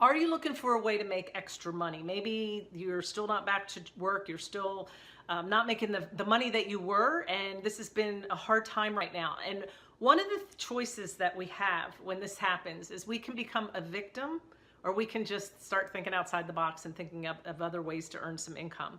Are you looking for a way to make extra money? Maybe you're still not back to work. You're still not making the money that you were, and this has been a hard time right now. And one of the choices that we have when this happens is we can become a victim, or we can just start thinking outside the box and thinking of other ways to earn some income.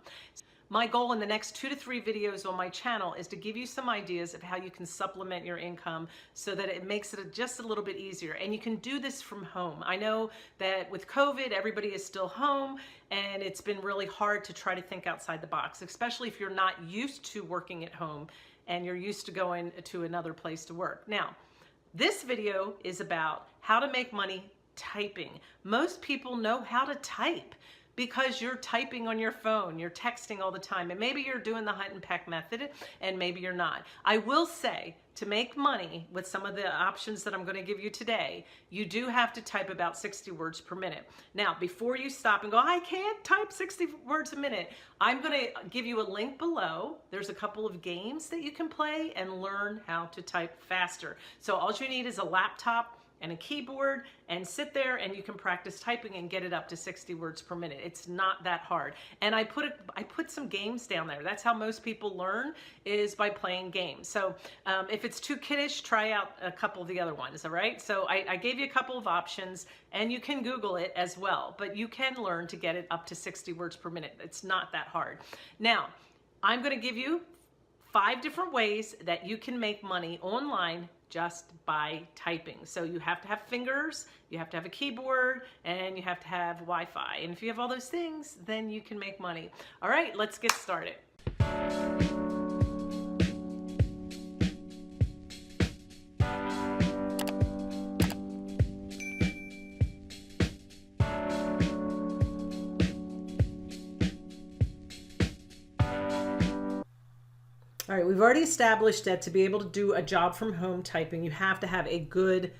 My goal in the next 2 to 3 videos on my channel is to give you some ideas of how you can supplement your income so that it makes it just a little bit easier. And you can do this from home. I know that with COVID, everybody is still home, and it's been really hard to try to think outside the box, especially if you're not used to working at home and you're used to going to another place to work. Now, this video is about how to make money typing. Most people know how to type because you're typing on your phone, you're texting all the time, and maybe you're doing the hunt and peck method, and maybe you're not. I will say, to make money with some of the options that I'm going to give you today, you do have to type about 60 words per minute. Now, before you stop and go, I can't type 60 words a minute, I'm going to give you a link below. There's a couple of games that you can play and learn how to type faster. So all you need is a laptop and a keyboard, and sit there and you can practice typing and get it up to 60 words per minute. It's not that hard. And I put some games down there. That's how most people learn, is by playing games. So if it's too kiddish, try out a couple of the other ones, all right? So I gave you a couple of options, and you can Google it as well, but you can learn to get it up to 60 words per minute. It's not that hard. Now, I'm gonna give you 5 different ways that you can make money online just by typing. So you have to have fingers, you have to have a keyboard, and you have to have Wi-Fi. And if you have all those things, then you can make money. All right, let's get started. All right, we've already established that to be able to do a job from home typing, you have to have a good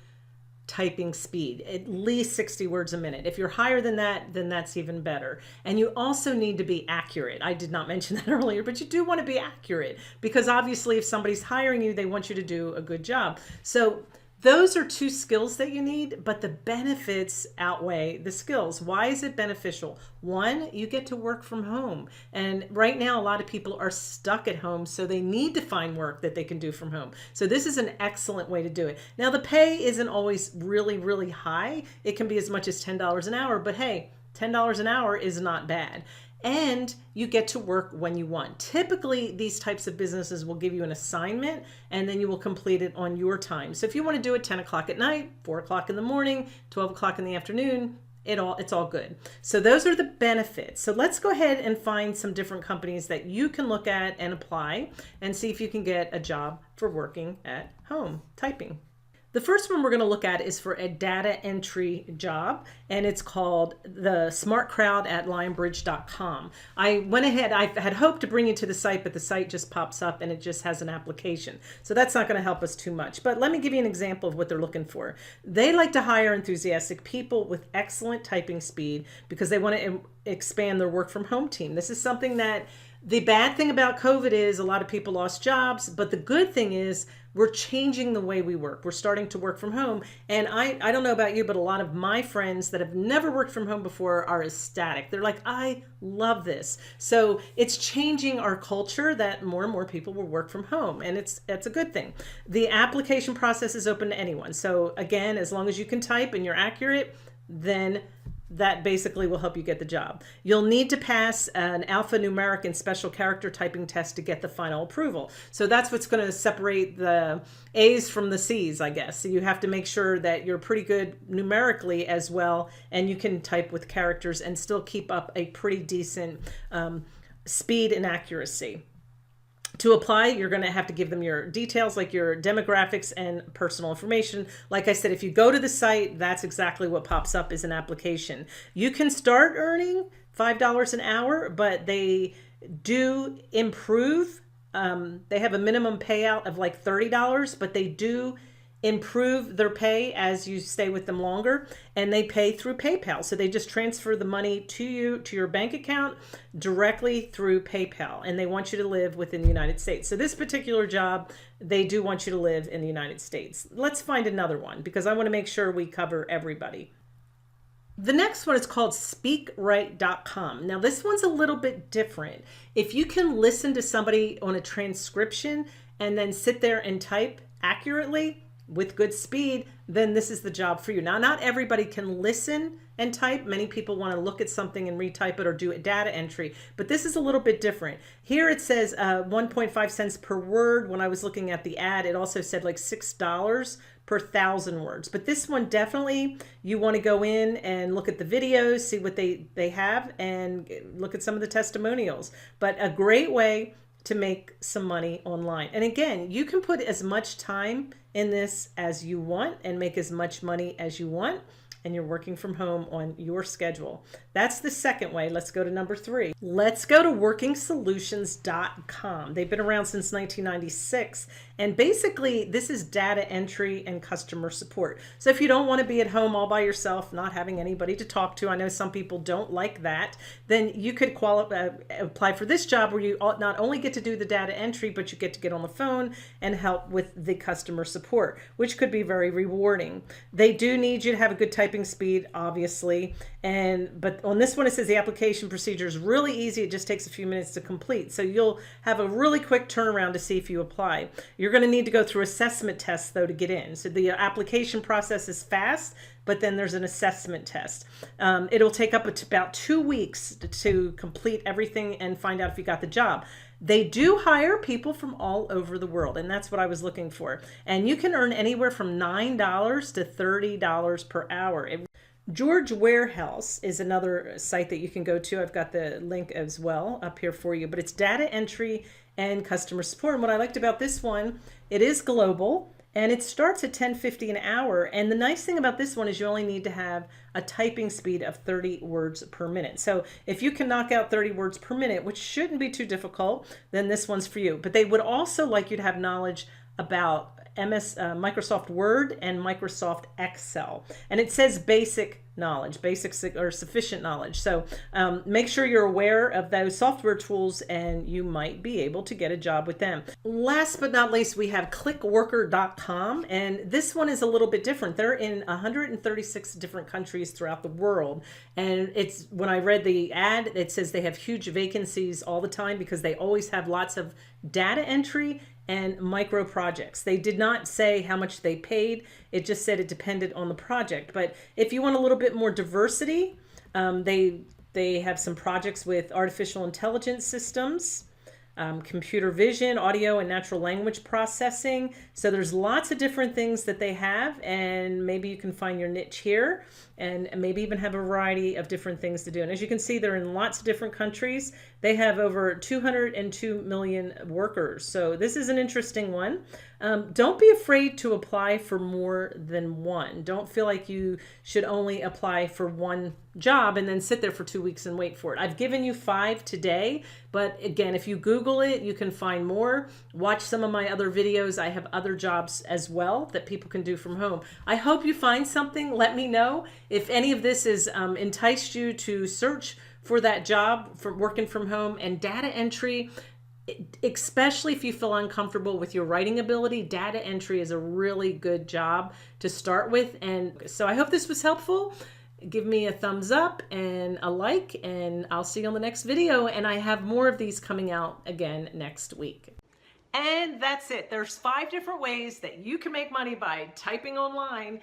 typing speed, at least 60 words a minute. If you're higher than that, then that's even better. And you also need to be accurate. I did not mention that earlier, but you do want to be accurate, because obviously if somebody's hiring you, they want you to do a good job. So those are 2 skills that you need, but the benefits outweigh the skills. Why is it beneficial? 1, you get to work from home. And right now, a lot of people are stuck at home, so they need to find work that they can do from home. So this is an excellent way to do it. Now, the pay isn't always really, really high. It can be as much as $10 an hour, but hey, $10 an hour is not bad. And you get to work when you want. Typically, these types of businesses will give you an assignment, and then you will complete it on your time. So if you want to do it 10 o'clock at night, 4 o'clock in the morning, 12 o'clock in the afternoon, it's all good. So those are the benefits. So let's go ahead and find some different companies that you can look at and apply and see if you can get a job for working at home, typing. The first one we're going to look at is for a data entry job, and it's called the Smart Crowd at lionbridge.com. I went ahead, I had hoped to bring you to the site, but the site just pops up and it just has an application. So that's not going to help us too much. But let me give you an example of what they're looking for. They like to hire enthusiastic people with excellent typing speed because they want to expand their work from home team. This is something that the bad thing about COVID is a lot of people lost jobs, but the good thing is we're changing the way we work. We're starting to work from home. And I don't know about you, but a lot of my friends that have never worked from home before are ecstatic. They're like, I love this. So it's changing our culture that more and more people will work from home. And it's a good thing. The application process is open to anyone. So again, as long as you can type and you're accurate, then that basically will help you get the job. You'll need to pass an alphanumeric and special character typing test to get the final approval. So that's what's going to separate the A's from the C's, I guess. So you have to make sure that you're pretty good numerically as well, and you can type with characters and still keep up a pretty decent speed and accuracy. To apply, you're going to have to give them your details, like your demographics and personal information. Like I said, if you go to the site, that's exactly what pops up is an application. You can start earning $5 an hour, but they do improve. They have a minimum payout of like $30, but they do improve their pay as you stay with them longer, and they pay through PayPal. So they just transfer the money to you, to your bank account directly through PayPal, and they want you to live within the United States. So this particular job, they do want you to live in the United States. Let's find another one because I want to make sure we cover everybody. The next one is called speakright.com. Now, this one's a little bit different. If you can listen to somebody on a transcription and then sit there and type accurately with good speed, then this is the job for you. Now, not everybody can listen and type. Many people want to look at something and retype it or do a data entry, but this is a little bit different. Here it says 1.5 cents per word. When I was looking at the ad, it also said like $6 per 1,000 words. But this one, definitely you want to go in and look at the videos, see what they have, and look at some of the testimonials. But a great way to make some money online. And again, you can put as much time in this as you want and make as much money as you want, and you're working from home on your schedule. That's the second way. Let's go to number 3. Let's go to workingsolutions.com. They've been around since 1996. And basically, this is data entry and customer support. So if you don't want to be at home all by yourself, not having anybody to talk to, I know some people don't like that, then you could apply for this job where you not only get to do the data entry, but you get to get on the phone and help with the customer support, which could be very rewarding. They do need you to have a good typing speed, obviously. But on this one, it says the application procedure is really easy. It just takes a few minutes to complete. So you'll have a really quick turnaround to see if you apply. You're going to need to go through assessment tests, though, to get in. So the application process is fast, but then there's an assessment test. It'll take up to about 2 weeks to complete everything and find out if you got the job. They do hire people from all over the world, and that's what I was looking for. And you can earn anywhere from $9 to $30 per hour. George Warehouse is another site that you can go to. I've got the link as well up here for you, but it's data entry and customer support. And what I liked about this one, it is global. And it starts at $10.50 an hour. And the nice thing about this one is you only need to have a typing speed of 30 words per minute. So if you can knock out 30 words per minute, which shouldn't be too difficult, then this one's for you. But they would also like you to have knowledge about Microsoft Word and Microsoft Excel. And it says basic knowledge, basic or sufficient knowledge. So make sure you're aware of those software tools and you might be able to get a job with them. Last but not least, we have clickworker.com, and this one is a little bit different. They're in 136 different countries throughout the world. And it's when I read the ad, it says they have huge vacancies all the time because they always have lots of data entry and micro projects. They did not say how much they paid. It just said it depended on the project. But if you want a little bit more diversity, they have some projects with artificial intelligence systems, computer vision, audio and natural language processing. So there's lots of different things that they have, and maybe you can find your niche here and maybe even have a variety of different things to do. And as you can see, they're in lots of different countries. They have over 202 million workers. So this is an interesting one. Don't be afraid to apply for more than one. Don't feel like you should only apply for one job and then sit there for 2 weeks and wait for it. I've given you 5 today, but again, if you Google it, you can find more. Watch some of my other videos. I have other jobs as well that people can do from home. I hope you find something. Let me know if any of this has enticed you to search for that job for working from home and data entry. Especially if you feel uncomfortable with your writing ability, data entry is a really good job to start with. And so I hope this was helpful. Give me a thumbs up and a like, and I'll see you on the next video. And I have more of these coming out again next week. And that's it. There's 5 different ways that you can make money by typing online.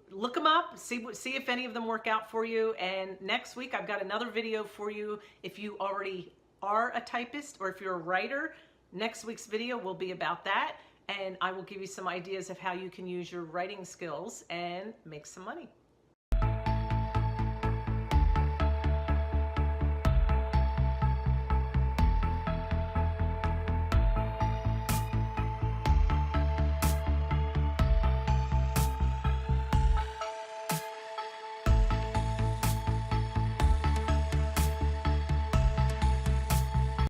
Look them up, see if any of them work out for you. And next week, I've got another video for you if you already are a typist or if you're a writer. Next week's video will be about that, and I will give you some ideas of how you can use your writing skills and make some money.